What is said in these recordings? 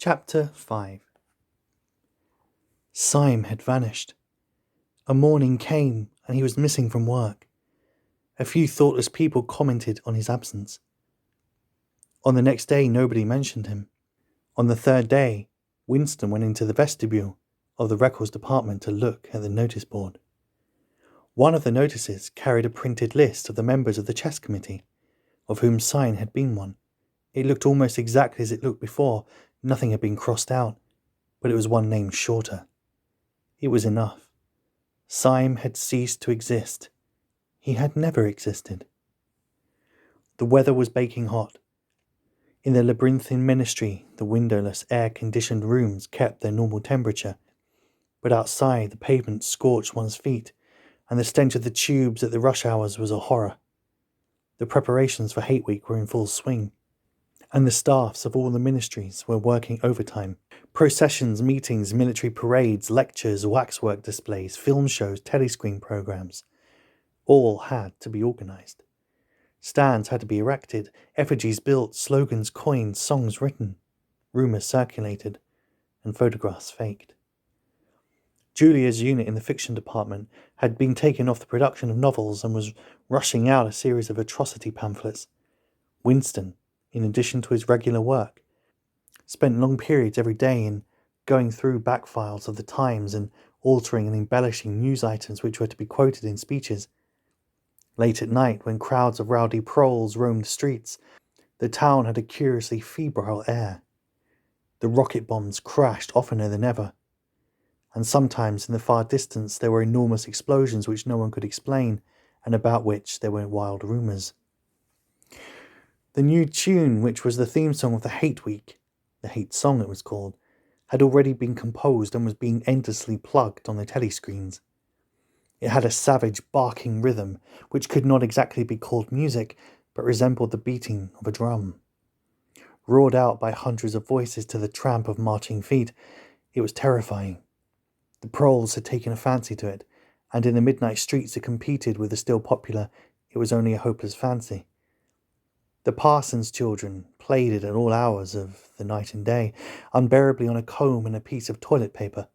Chapter 5. Syme had vanished. A morning came and he was missing from work. A few thoughtless people commented on his absence. On the next day, nobody mentioned him. On the third day, Winston went into the vestibule of the records department to look at the notice board. One of the notices carried a printed list of the members of the chess committee, of whom Syme had been one. It looked almost exactly as it looked before. Nothing had been crossed out, but it was one name shorter. It was enough. Syme had ceased to exist. He had never existed. The weather was baking hot. In the labyrinthine ministry, the windowless, air-conditioned rooms kept their normal temperature, but outside the pavement scorched one's feet, and the stench of the tubes at the rush hours was a horror. The preparations for Hate Week were in full swing, and the staffs of all the ministries were working overtime. Processions, meetings, military parades, lectures, waxwork displays, film shows, telescreen programs, all had to be organised. Stands had to be erected, effigies built, slogans coined, songs written, rumours circulated, and photographs faked. Julia's unit in the fiction department had been taken off the production of novels and was rushing out a series of atrocity pamphlets. Winston, in addition to his regular work, spent long periods every day in going through back files of the Times and altering and embellishing news items which were to be quoted in speeches. Late at night, when crowds of rowdy proles roamed the streets, the town had a curiously febrile air. The rocket bombs crashed oftener than ever, and sometimes in the far distance there were enormous explosions which no one could explain, and about which there were wild rumours. The new tune, which was the theme song of the Hate Week, the Hate Song it was called, had already been composed and was being endlessly plugged on the telescreens. It had a savage, barking rhythm, which could not exactly be called music, but resembled the beating of a drum. Roared out by hundreds of voices to the tramp of marching feet, it was terrifying. The proles had taken a fancy to it, and in the midnight streets it competed with the still popular It Was Only a Hopeless Fancy. The parson's children played it at all hours of the night and day, unbearably on a comb and a piece of toilet paper.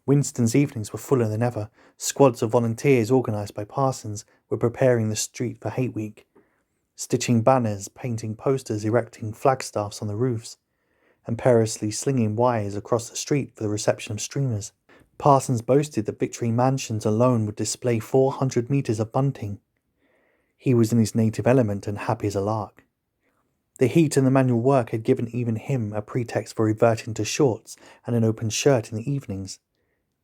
Winston's evenings were fuller than ever. Squads of volunteers organised by parsons were preparing the street for Hate Week, stitching banners, painting posters, erecting flagstaffs on the roofs, and perilously slinging wires across the street for the reception of streamers. Parsons boasted that Victory Mansions alone would display 400 metres of bunting. He was in his native element and happy as a lark. The heat and the manual work had given even him a pretext for reverting to shorts and an open shirt in the evenings.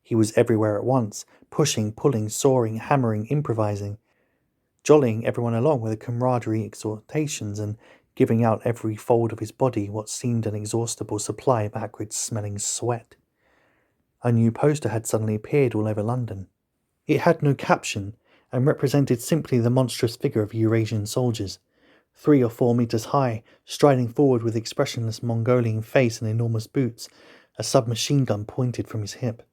He was everywhere at once, pushing, pulling, sawing, hammering, improvising, jollying everyone along with a camaraderie exhortations and giving out every fold of his body what seemed an inexhaustible supply of acrid-smelling sweat. A new poster had suddenly appeared all over London. It had no caption and represented simply the monstrous figure of Eurasian soldiers, 3 or 4 metres high, striding forward with expressionless Mongolian face and enormous boots, a submachine gun pointed from his hip.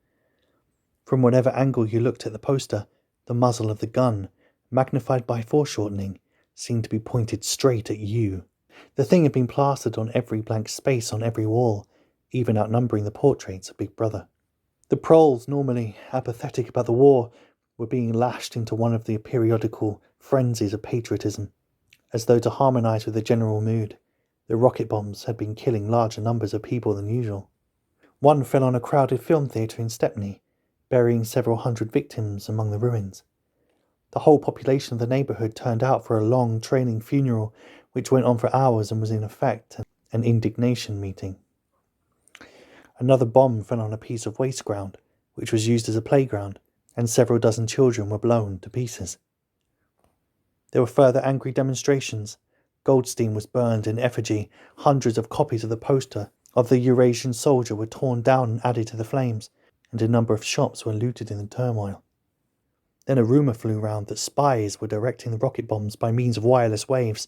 From whatever angle you looked at the poster, the muzzle of the gun, magnified by foreshortening, seemed to be pointed straight at you. The thing had been plastered on every blank space on every wall, even outnumbering the portraits of Big Brother. The proles, normally apathetic about the war, were being lashed into one of the periodical frenzies of patriotism, as though to harmonise with the general mood. The rocket bombs had been killing larger numbers of people than usual. One fell on a crowded film theatre in Stepney, burying several hundred victims among the ruins. The whole population of the neighbourhood turned out for a long training funeral which went on for hours and was in effect an indignation meeting. Another bomb fell on a piece of waste ground which was used as a playground, and several dozen children were blown to pieces. There were further angry demonstrations. Goldstein was burned in effigy. Hundreds of copies of the poster of the Eurasian soldier were torn down and added to the flames, and a number of shops were looted in the turmoil. Then a rumour flew round that spies were directing the rocket bombs by means of wireless waves,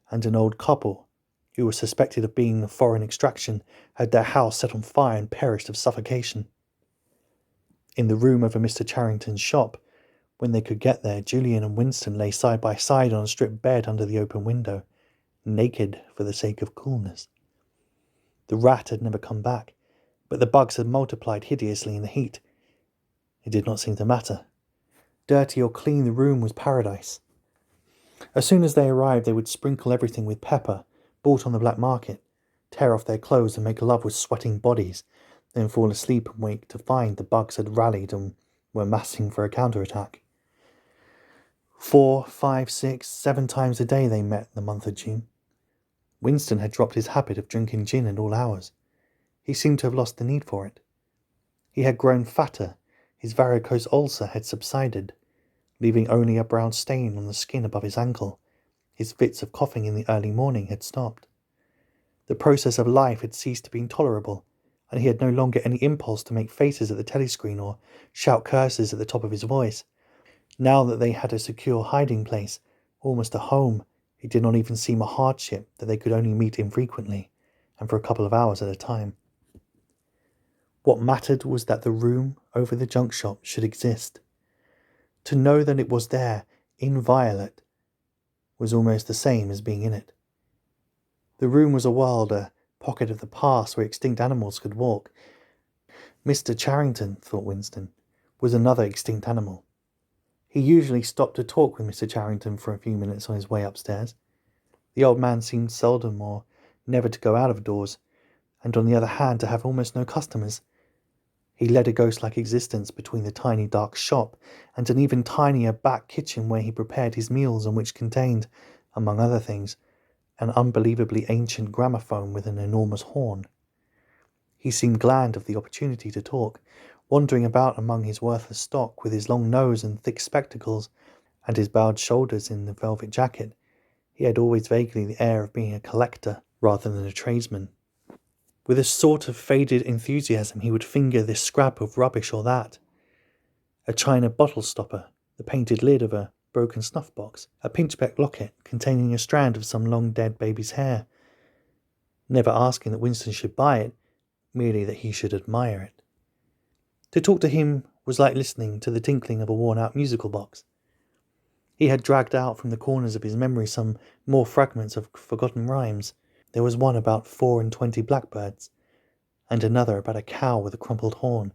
and an old couple, who was suspected of being of foreign extraction, had their house set on fire and perished of suffocation. In the room over Mr. Charrington's shop, when they could get there, Julian and Winston lay side by side on a stripped bed under the open window, naked for the sake of coolness. The rat had never come back, but the bugs had multiplied hideously in the heat. It did not seem to matter. Dirty or clean, the room was paradise. As soon as they arrived, they would sprinkle everything with pepper, bought on the black market, tear off their clothes and make love with sweating bodies, then fall asleep and wake to find the bugs had rallied and were massing for a counterattack. 4, 5, 6, 7 times a day they met in the month of June. Winston had dropped his habit of drinking gin at all hours. He seemed to have lost the need for it. He had grown fatter, his varicose ulcer had subsided, leaving only a brown stain on the skin above his ankle. His fits of coughing in the early morning had stopped. The process of life had ceased to be intolerable, and he had no longer any impulse to make faces at the telescreen or shout curses at the top of his voice. Now that they had a secure hiding place, almost a home, it did not even seem a hardship that they could only meet infrequently, and for a couple of hours at a time. What mattered was that the room over the junk shop should exist. To know that it was there, inviolate, was almost the same as being in it. The room was a world, a pocket of the past where extinct animals could walk. Mr. Charrington, thought Winston, was another extinct animal. He usually stopped to talk with Mr. Charrington for a few minutes on his way upstairs. The old man seemed seldom or never to go out of doors, and on the other hand to have almost no customers. He led a ghost-like existence between the tiny dark shop and an even tinier back kitchen where he prepared his meals and which contained, among other things, an unbelievably ancient gramophone with an enormous horn. He seemed glad of the opportunity to talk, wandering about among his worthless stock with his long nose and thick spectacles and his bowed shoulders in the velvet jacket. He had always vaguely the air of being a collector rather than a tradesman. With a sort of faded enthusiasm he would finger this scrap of rubbish or that. A china bottle stopper, the painted lid of a broken snuff box, a pinchbeck locket containing a strand of some long-dead baby's hair, never asking that Winston should buy it, merely that he should admire it. To talk to him was like listening to the tinkling of a worn-out musical box. He had dragged out from the corners of his memory some more fragments of forgotten rhymes. There was one about 24 blackbirds, and another about a cow with a crumpled horn,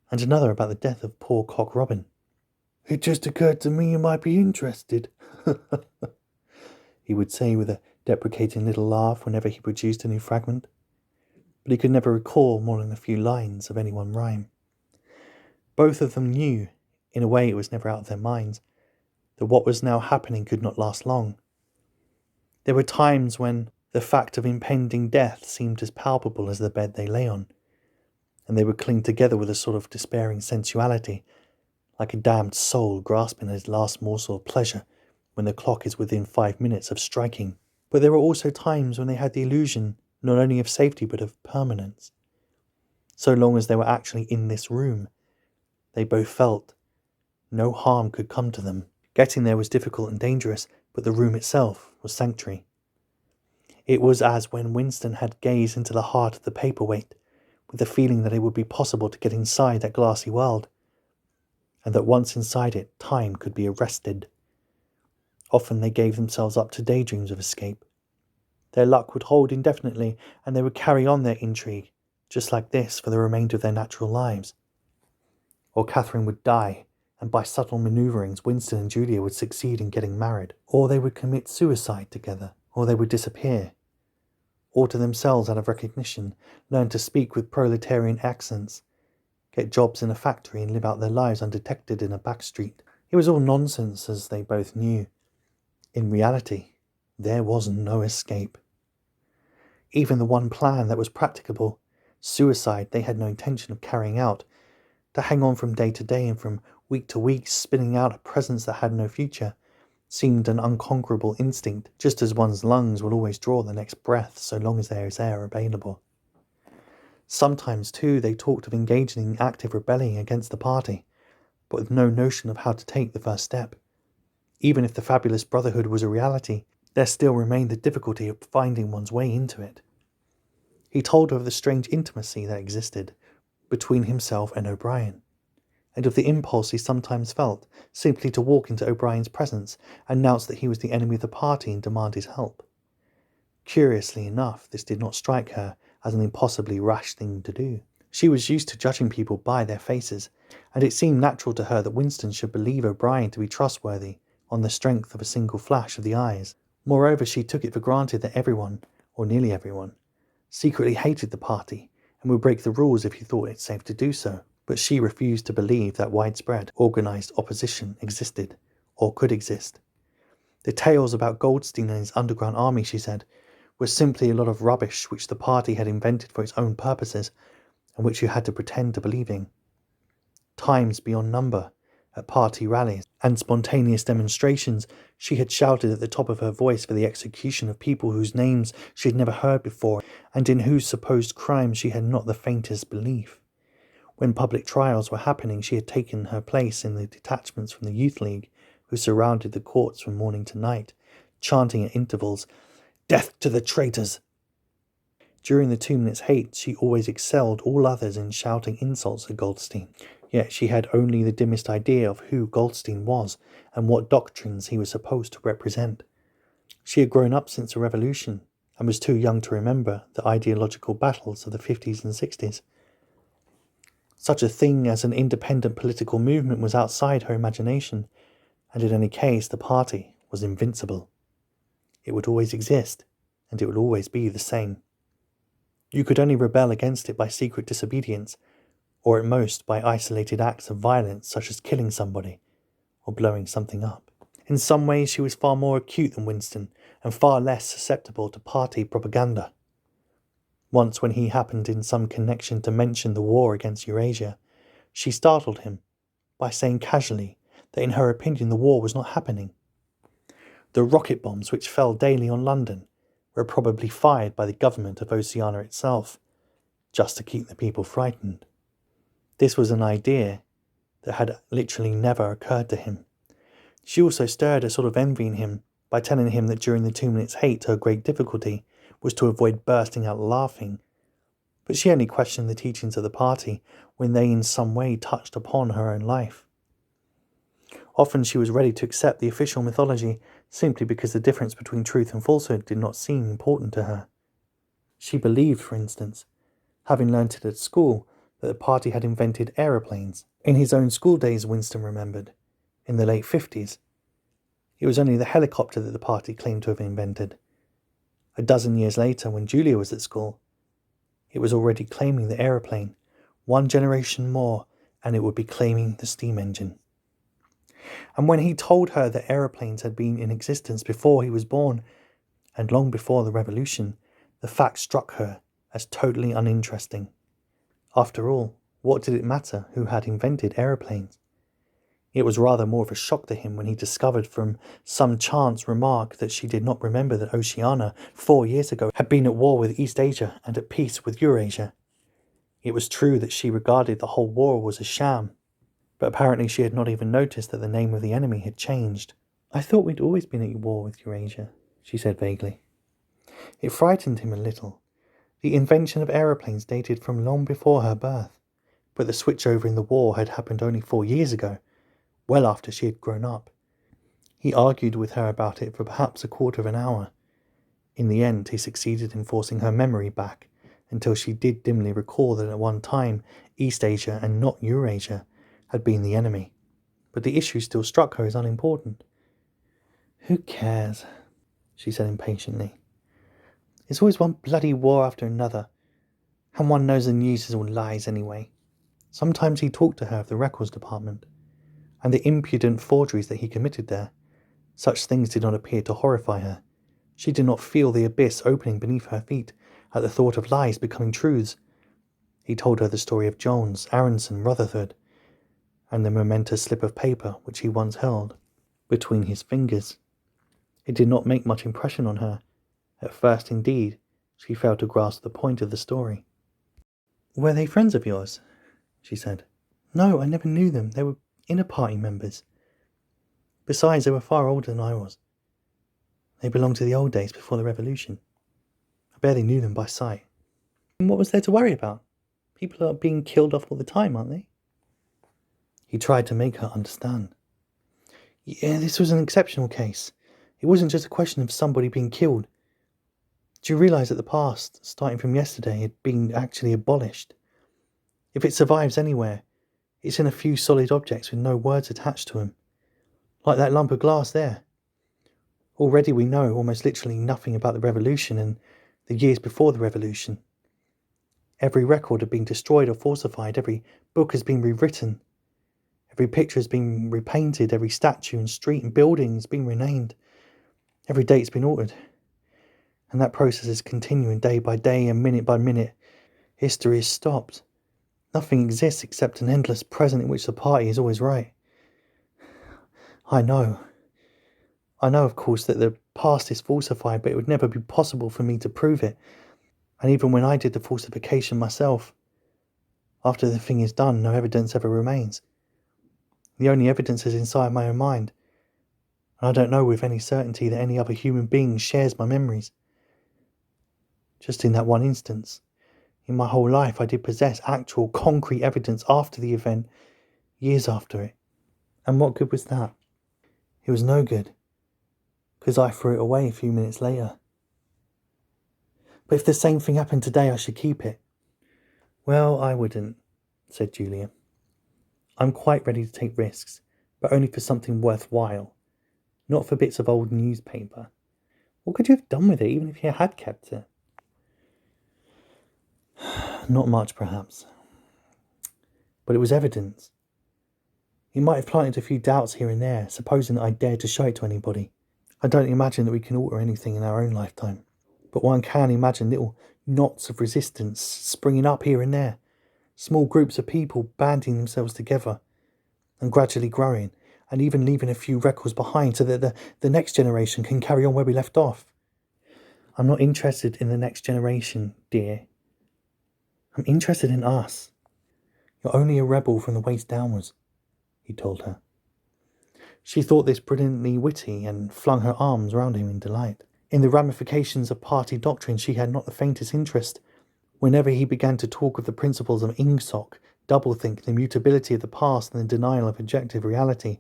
and another about the death of poor Cock Robin. "It just occurred to me you might be interested," he would say with a deprecating little laugh whenever he produced a new fragment. But he could never recall more than a few lines of any one rhyme. Both of them knew, in a way it was never out of their minds, that what was now happening could not last long. There were times when the fact of impending death seemed as palpable as the bed they lay on, and they would cling together with a sort of despairing sensuality, like a damned soul grasping at its last morsel of pleasure when the clock is within 5 minutes of striking. But there were also times when they had the illusion not only of safety but of permanence. So long as they were actually in this room, they both felt no harm could come to them. Getting there was difficult and dangerous, but the room itself was sanctuary. It was as when Winston had gazed into the heart of the paperweight, with the feeling that it would be possible to get inside that glassy world, and that once inside it, time could be arrested. Often they gave themselves up to daydreams of escape. Their luck would hold indefinitely, and they would carry on their intrigue, just like this, for the remainder of their natural lives. Or Catherine would die, and by subtle manoeuvrings, Winston and Julia would succeed in getting married. Or they would commit suicide together, or they would disappear, alter themselves out of recognition, learn to speak with proletarian accents, get jobs in a factory and live out their lives undetected in a back street. It was all nonsense, as they both knew. In reality, there was no escape. Even the one plan that was practicable, suicide, they had no intention of carrying out. To hang on from day to day and from week to week, spinning out a presence that had no future, seemed an unconquerable instinct, just as one's lungs will always draw the next breath so long as there is air available. Sometimes, too, they talked of engaging in active rebelling against the party, but with no notion of how to take the first step. Even if the fabulous brotherhood was a reality, there still remained the difficulty of finding one's way into it. He told her of the strange intimacy that existed between himself and O'Brien, and of the impulse he sometimes felt simply to walk into O'Brien's presence, announce that he was the enemy of the party and demand his help. Curiously enough, this did not strike her as an impossibly rash thing to do. She was used to judging people by their faces, and it seemed natural to her that Winston should believe O'Brien to be trustworthy on the strength of a single flash of the eyes. Moreover, she took it for granted that everyone, or nearly everyone, secretly hated the party and would break the rules if he thought it safe to do so. But she refused to believe that widespread, organised opposition existed, or could exist. The tales about Goldstein and his underground army, she said, were simply a lot of rubbish which the party had invented for its own purposes, and which you had to pretend to believe in. Times beyond number, at party rallies and spontaneous demonstrations, she had shouted at the top of her voice for the execution of people whose names she had never heard before, and in whose supposed crimes she had not the faintest belief. When public trials were happening, she had taken her place in the detachments from the Youth League, who surrounded the courts from morning to night, chanting at intervals, "Death to the traitors!" During the 2 minutes hate, she always excelled all others in shouting insults at Goldstein. Yet she had only the dimmest idea of who Goldstein was and what doctrines he was supposed to represent. She had grown up since the Revolution and was too young to remember the ideological battles of the 50s and 60s. Such a thing as an independent political movement was outside her imagination, and in any case the party was invincible. It would always exist, and it would always be the same. You could only rebel against it by secret disobedience, or at most by isolated acts of violence such as killing somebody or blowing something up. In some ways she was far more acute than Winston, and far less susceptible to party propaganda. Once when he happened in some connection to mention the war against Eurasia, she startled him by saying casually that in her opinion the war was not happening. The rocket bombs which fell daily on London were probably fired by the government of Oceania itself, just to keep the people frightened. This was an idea that had literally never occurred to him. She also stirred a sort of envy in him by telling him that during the 2 minutes hate her great difficulty was to avoid bursting out laughing. But she only questioned the teachings of the party when they in some way touched upon her own life. Often she was ready to accept the official mythology simply because the difference between truth and falsehood did not seem important to her. She believed, for instance, having learnt it at school, that the party had invented aeroplanes. In his own school days, Winston remembered, in the late 50s, it was only the helicopter that the party claimed to have invented. A dozen years later, when Julia was at school, it was already claiming the aeroplane. 1 generation more, and it would be claiming the steam engine. And when he told her that aeroplanes had been in existence before he was born, and long before the Revolution, the fact struck her as totally uninteresting. After all, what did it matter who had invented aeroplanes? It was rather more of a shock to him when he discovered from some chance remark that she did not remember that Oceania 4 years ago had been at war with East Asia and at peace with Eurasia. It was true that she regarded the whole war was a sham, but apparently she had not even noticed that the name of the enemy had changed. "I thought we'd always been at war with Eurasia," she said vaguely. It frightened him a little. The invention of aeroplanes dated from long before her birth, but the switchover in the war had happened only 4 years ago, well after she had grown up. He argued with her about it for perhaps a quarter of an hour. In the end, he succeeded in forcing her memory back until she did dimly recall that at one time East Asia and not Eurasia had been the enemy, but the issue still struck her as unimportant. "Who cares?" she said impatiently. "It's always one bloody war after another, and one knows the news is all lies anyway." Sometimes he talked to her of the records department, and the impudent forgeries that he committed there. Such things did not appear to horrify her. She did not feel the abyss opening beneath her feet at the thought of lies becoming truths. He told her the story of Jones, Aronson, Rutherford, and the momentous slip of paper which he once held between his fingers. It did not make much impression on her. At first, indeed, she failed to grasp the point of the story. "Were they friends of yours?" she said. "No, I never knew them. They were inner party members. Besides, they were far older than I was. They belonged to the old days before the Revolution. I barely knew them by sight." "And what was there to worry about? People are being killed off all the time, aren't they?" He tried to make her understand. "Yeah, this was an exceptional case. It wasn't just a question of somebody being killed. Do you realise that the past, starting from yesterday, had been actually abolished? If it survives anywhere, it's in a few solid objects with no words attached to them. Like that lump of glass there. Already we know almost literally nothing about the revolution and the years before the revolution. Every record had been destroyed or falsified, every book has been rewritten, every picture has been repainted, every statue and street and building has been renamed, every date's been altered. And that process is continuing day by day and minute by minute. History is stopped. Nothing exists except an endless present in which the party is always right. I know, of course, that the past is falsified, but it would never be possible for me to prove it. And even when I did the falsification myself, after the thing is done, no evidence ever remains. The only evidence is inside my own mind, and I don't know with any certainty that any other human being shares my memories. Just in that one instance, in my whole life, I did possess actual concrete evidence after the event, years after it. And what good was that? It was no good, because I threw it away a few minutes later. But if the same thing happened today, I should keep it. Well, I wouldn't, said Julia. I'm quite ready to take risks, but only for something worthwhile, not for bits of old newspaper. What could you have done with it, even if you had kept it? Not much, perhaps. But it was evidence. It might have planted a few doubts here and there, supposing that I dared to show it to anybody. I don't imagine that we can alter anything in our own lifetime, but one can imagine little knots of resistance springing up here and there, small groups of people banding themselves together and gradually growing, and even leaving a few records behind so that the next generation can carry on where we left off. I'm not interested in the next generation, dear. I'm interested in us. You're only a rebel from the waist downwards, he told her. She thought this brilliantly witty and flung her arms round him in delight. In the ramifications of party doctrine she had not the faintest interest. Whenever he began to talk of the principles of ingsoc, doublethink, the mutability of the past and the denial of objective reality,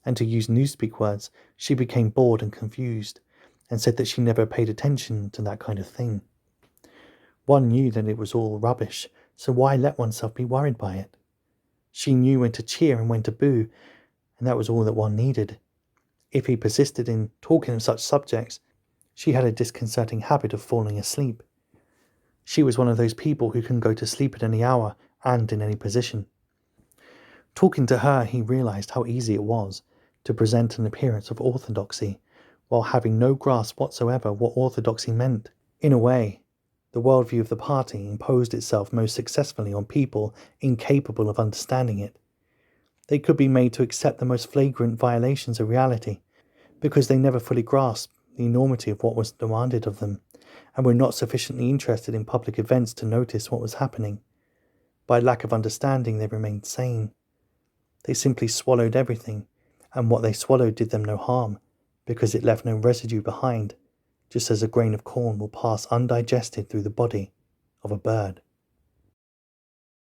and to use newspeak words, she became bored and confused, and said that she never paid attention to that kind of thing. One knew that it was all rubbish, so why let oneself be worried by it? She knew when to cheer and when to boo, and that was all that one needed. If he persisted in talking of such subjects, she had a disconcerting habit of falling asleep. She was one of those people who can go to sleep at any hour and in any position. Talking to her, he realized how easy it was to present an appearance of orthodoxy, while having no grasp whatsoever what orthodoxy meant. In a way, the worldview of the party imposed itself most successfully on people incapable of understanding it. They could be made to accept the most flagrant violations of reality, because they never fully grasped the enormity of what was demanded of them, and were not sufficiently interested in public events to notice what was happening. By lack of understanding, they remained sane. They simply swallowed everything, and what they swallowed did them no harm, because it left no residue behind, just as a grain of corn will pass undigested through the body of a bird.